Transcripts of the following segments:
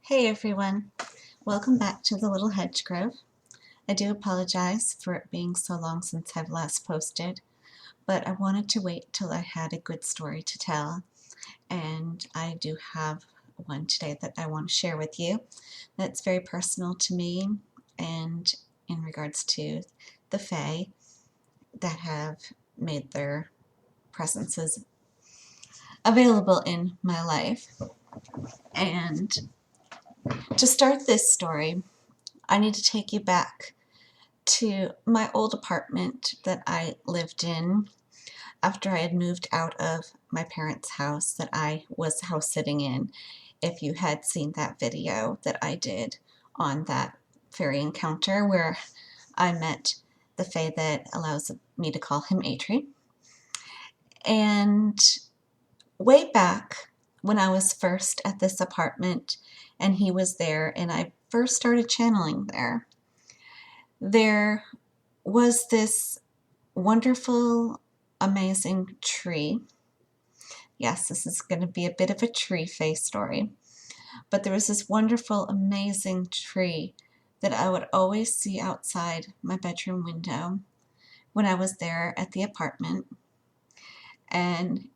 Hey everyone, welcome back to the Little Hedge Grove. I do apologize for it being so long since I've last posted, but I wanted to wait till I had a good story to tell, and I do have one today that I want to share with you that's very personal to me and in regards to the Fae that have made their presences available in my life. And to start this story, I need to take you back to my old apartment that I lived in after I had moved out of my parents' house that I was house sitting in. If you had seen that video that I did on that fairy encounter where I met the fae that allows me to call him Faerie. And way back when I was first at this apartment and he was there and I first started channeling there was this wonderful, amazing tree. Yes, this is going to be a bit of a tree face story, but there was this wonderful, amazing tree that I would always see outside my bedroom window when I was there at the apartment, and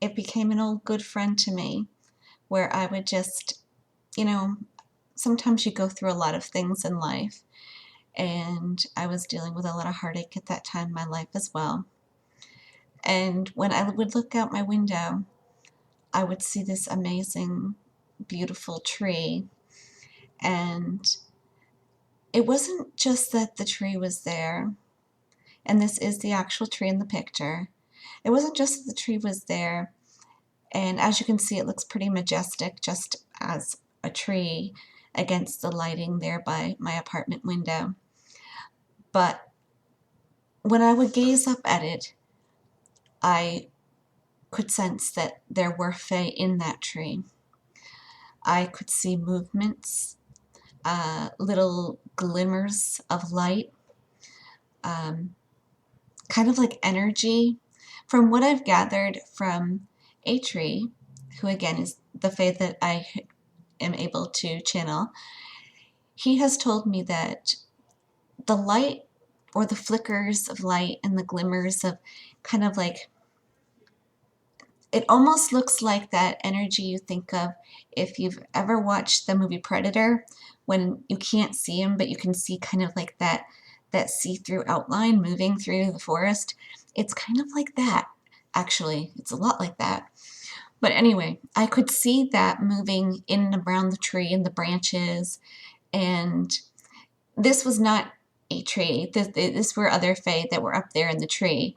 it became an old good friend to me where I would just, sometimes you go through a lot of things in life, and I was dealing with a lot of heartache at that time in my life as well. And when I would look out my window, I would see this amazing, beautiful tree. And it wasn't just that the tree was there, and this is the actual tree in the picture. It wasn't just that the tree was there, and as you can see, it looks pretty majestic just as a tree against the lighting there by my apartment window. But when I would gaze up at it, I could sense that there were fae in that tree. I could see movements, little glimmers of light, kind of like energy. From what I've gathered from Faerie, who again is the fae that I am able to channel, he has told me that the light or the flickers of light and the glimmers of kind of like, it almost looks like that energy you think of if you've ever watched the movie Predator, when you can't see him, but you can see kind of like that see-through outline moving through the forest. It's kind of like that, actually. It's a lot like that. But anyway, I could see that moving in and around the tree and the branches, and this was not a tree. This were other fae that were up there in the tree.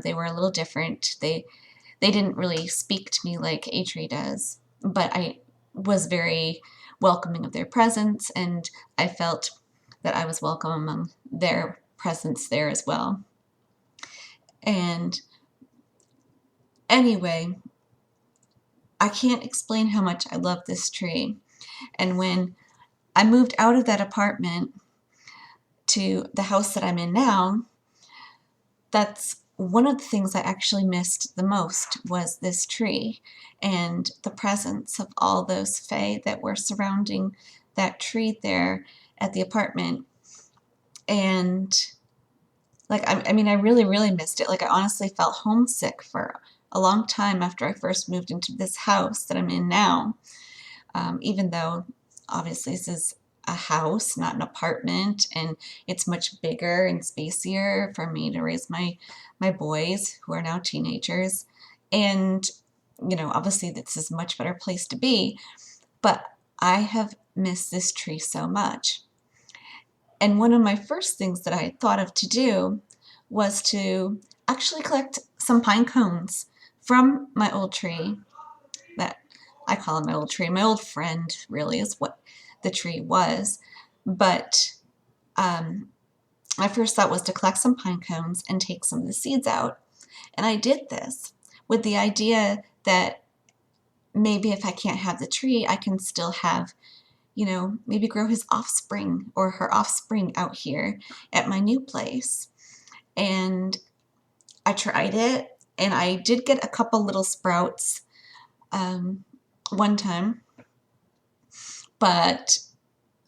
They were a little different. They didn't really speak to me like Faerie does, but I was very welcoming of their presence, and I felt that I was welcome among their presence there as well. And anyway, I can't explain how much I love this tree. And when I moved out of that apartment to the house that I'm in now, that's one of the things I actually missed the most was this tree and the presence of all those fae that were surrounding that tree there at the apartment. And like, I mean, I really, really missed it. Like, I honestly felt homesick for a long time after I first moved into this house that I'm in now, even though obviously this is a house, not an apartment, and it's much bigger and spacier for me to raise my boys who are now teenagers. And, obviously this is a much better place to be, but I have missed this tree so much. And one of my first things that I had thought of to do was to actually collect some pine cones from my old tree. That I call him my old tree. My old friend really is what the tree was. But my first thought was to collect some pine cones and take some of the seeds out. And I did this with the idea that maybe if I can't have the tree, I can still have, maybe grow his offspring or her offspring out here at my new place. And I tried it, and I did get a couple little sprouts one time, but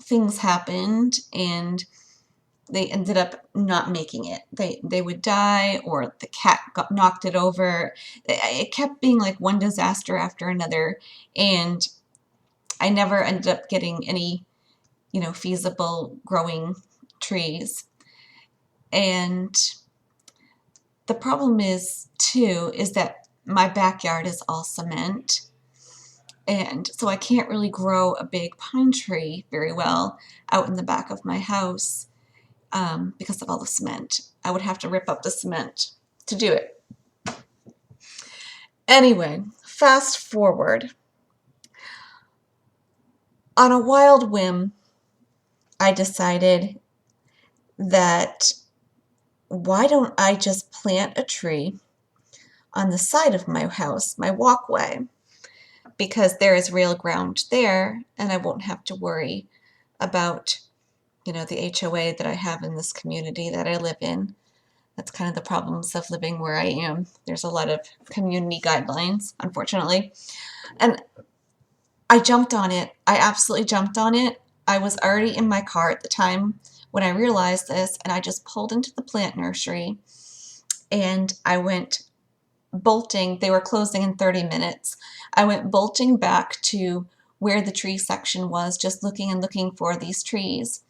things happened and they ended up not making it. They would die, or the cat knocked it over. It kept being like one disaster after another, and I never ended up getting any, feasible growing trees. And the problem is, too, is that my backyard is all cement, and so I can't really grow a big pine tree very well out in the back of my house because of all the cement. I would have to rip up the cement to do it. Anyway, fast forward. On a wild whim, I decided that why don't I just plant a tree on the side of my house, my walkway, because there is real ground there and I won't have to worry about, the HOA that I have in this community that I live in. That's kind of the problems of living where I am. There's a lot of community guidelines, unfortunately. And I jumped on it. I absolutely jumped on it. I was already in my car at the time when I realized this, and I just pulled into the plant nursery and I went bolting. They were closing in 30 minutes. I went bolting back to where the tree section was, just looking and looking for these trees.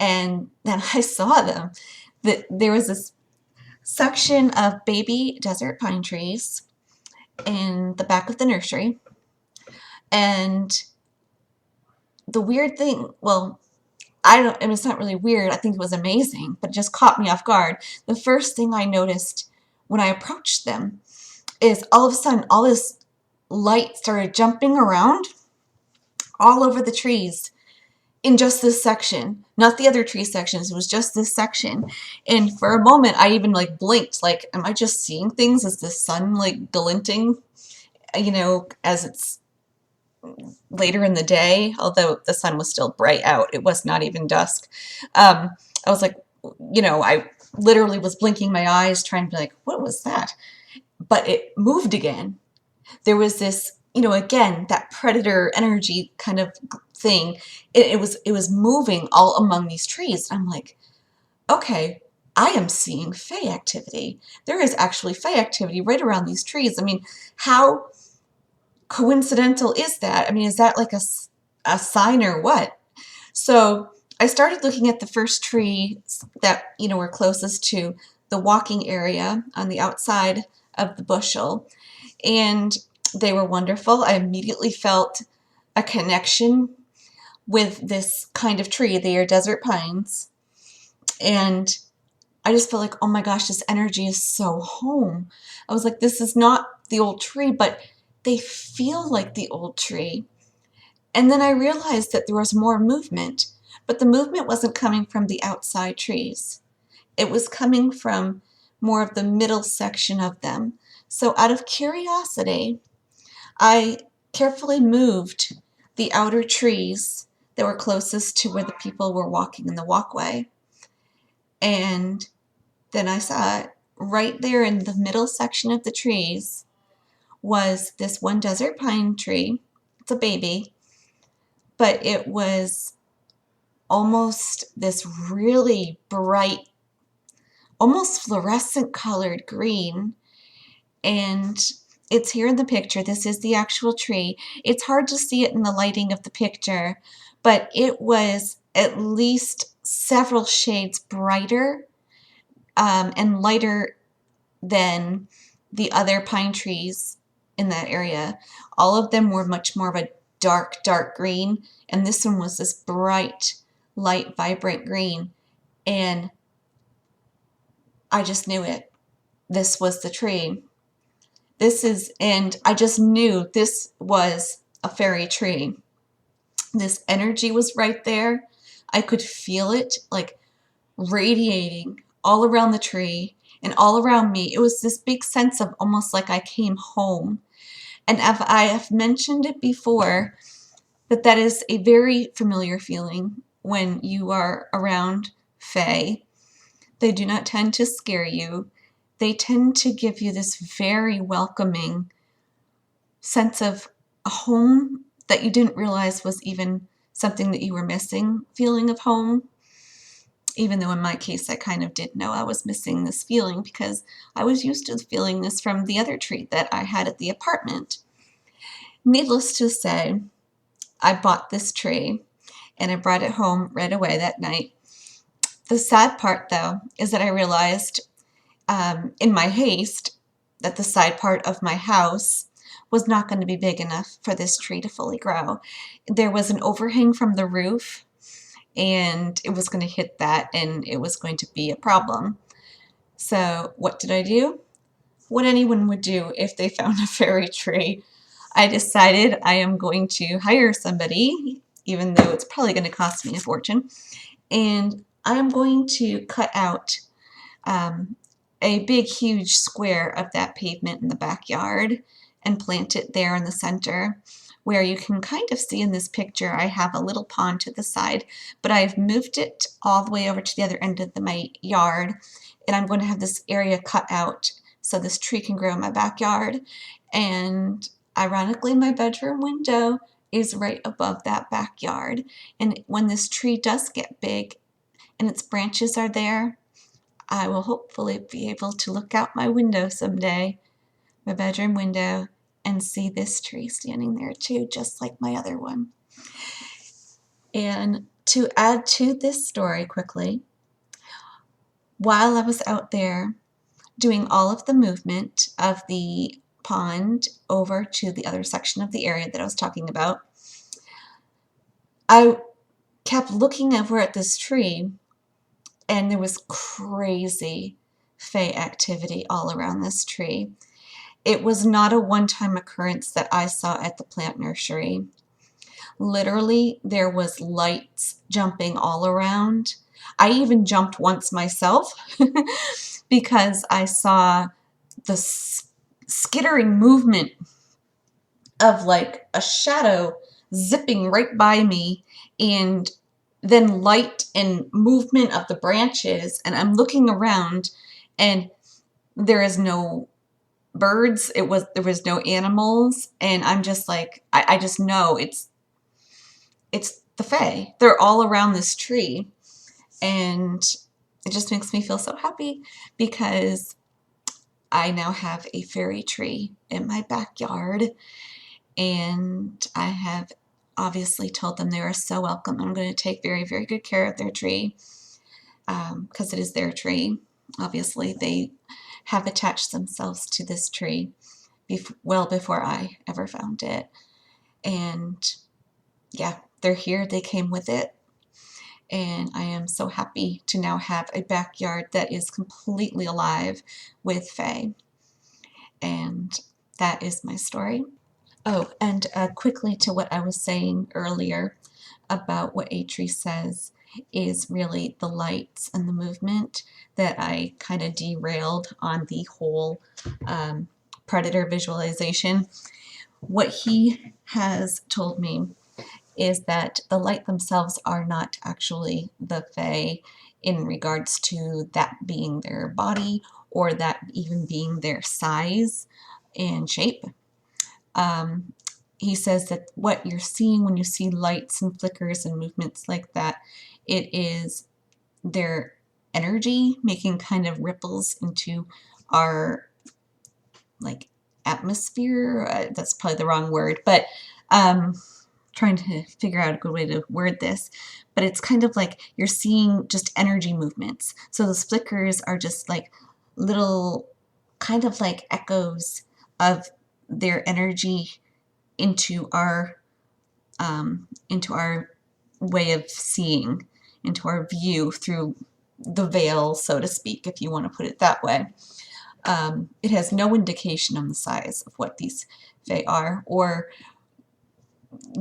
And then I saw them. There was this section of baby desert pine trees in the back of the nursery. And the weird thing, well, it's not really weird. I think it was amazing, but it just caught me off guard. The first thing I noticed when I approached them is all of a sudden all this light started jumping around all over the trees in just this section, not the other tree sections. It was just this section. And for a moment, I even blinked, am I just seeing things? Is the sun glinting, as it's later in the day, although the sun was still bright out. It was not even dusk. I was I literally was blinking my eyes trying to be like, what was that? But it moved again. There was this, again, that predator energy kind of thing. It was moving all among these trees. I'm like, okay, I am seeing Fae activity. There is actually Fae activity right around these trees. I mean, how coincidental is that? I mean, is that like a sign or what? So I started looking at the first trees that, were closest to the walking area on the outside of the bushel, and they were wonderful. I immediately felt a connection with this kind of tree. They are desert pines, and I just felt like, oh my gosh, this energy is so home. I was like, this is not the old tree, but they feel like the old tree. And then I realized that there was more movement, but the movement wasn't coming from the outside trees. It was coming from more of the middle section of them. So out of curiosity, I carefully moved the outer trees that were closest to where the people were walking in the walkway. And then I saw it right there in the middle section of the trees was this one desert pine tree. It's a baby, but it was almost this really bright, almost fluorescent colored green. And it's here in the picture. This is the actual tree. It's hard to see it in the lighting of the picture, but it was at least several shades brighter and lighter than the other pine trees in that area. All of them were much more of a dark, dark green, and this one was this bright, light, vibrant green. And I just knew it. This was the tree. And I just knew this was a fairy tree. This energy was right there. I could feel it radiating all around the tree and all around me. It was this big sense of almost like I came home. And I have mentioned it before, that is a very familiar feeling when you are around Fae. They do not tend to scare you. They tend to give you this very welcoming sense of a home that you didn't realize was even something that you were missing, feeling of home. Even though in my case I kind of did know I was missing this feeling because I was used to feeling this from the other tree that I had at the apartment. Needless to say, I bought this tree and I brought it home right away that night. The sad part, though, is that I realized in my haste that the side part of my house was not going to be big enough for this tree to fully grow. There was an overhang from the roof and it was going to hit that and it was going to be a problem. So what did I do? What anyone would do if they found a fairy tree. I decided I am going to hire somebody, even though it's probably going to cost me a fortune, and I am going to cut out a big, huge square of that pavement in the backyard and plant it there in the center, where you can kind of see in this picture I have a little pond to the side, but I've moved it all the way over to the other end of my yard, and I'm going to have this area cut out so this tree can grow in my backyard. And ironically, my bedroom window is right above that backyard. And when this tree does get big and its branches are there, I will hopefully be able to look out my window someday, my bedroom window, and see this tree standing there too, just like my other one. And to add to this story quickly, while I was out there doing all of the movement of the pond over to the other section of the area that I was talking about, I kept looking over at this tree, and there was crazy Fae activity all around this tree. It was not a one-time occurrence that I saw at the plant nursery. Literally, there was lights jumping all around. I even jumped once myself because I saw the skittering movement of like a shadow zipping right by me, and then light and movement of the branches, and I'm looking around and there is no birds, there was no animals, and I'm just like, I just know it's the Fae. They're all around this tree, and it just makes me feel so happy because I now have a fairy tree in my backyard, and I have obviously told them they are so welcome. I'm going to take very, very good care of their tree because it is their tree. Obviously, they have attached themselves to this tree well before I ever found it. And yeah, they're here. They came with it. And I am so happy to now have a backyard that is completely alive with Fae. And that is my story. Oh, and quickly to what I was saying earlier about what a tree says is really the lights and the movement that I kind of derailed on the whole predator visualization. What he has told me is that the light themselves are not actually the Fae in regards to that being their body or that even being their size and shape. He says that what you're seeing when you see lights and flickers and movements like that, it is their energy making kind of ripples into our like atmosphere. That's probably the wrong word, but trying to figure out a good way to word this. But it's kind of like you're seeing just energy movements. So those flickers are just like little kind of like echoes of their energy into our way of seeing, into our view through the veil, so to speak, if you want to put it that way. It has no indication on the size of what these Fae are, or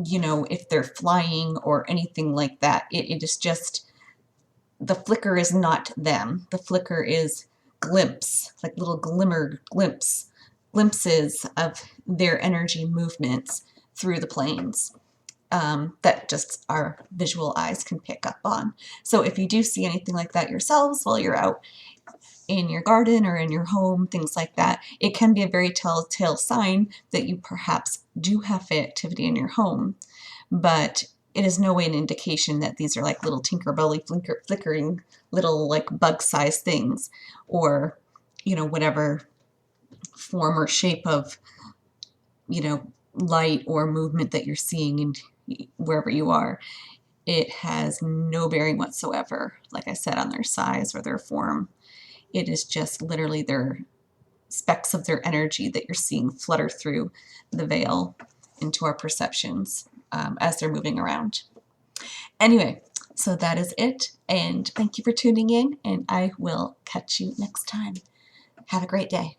you know, if they're flying or anything like that. It is just, the flicker is not them. The flicker is like little glimpses of their energy movements through the planes that just our visual eyes can pick up on. So if you do see anything like that yourselves while you're out in your garden or in your home, things like that, it can be a very telltale sign that you perhaps do have Fae activity in your home. But it is no way an indication that these are like little Tinkerbelly flickering little like bug-sized things, or, you know, whatever form or shape of, you know, light or movement that you're seeing in wherever you are. It has no bearing whatsoever, like I said, on their size or their form. It is just literally their specks of their energy that you're seeing flutter through the veil into our perceptions as they're moving around. Anyway, so that is it, and thank you for tuning in, and I will catch you next time. Have a great day.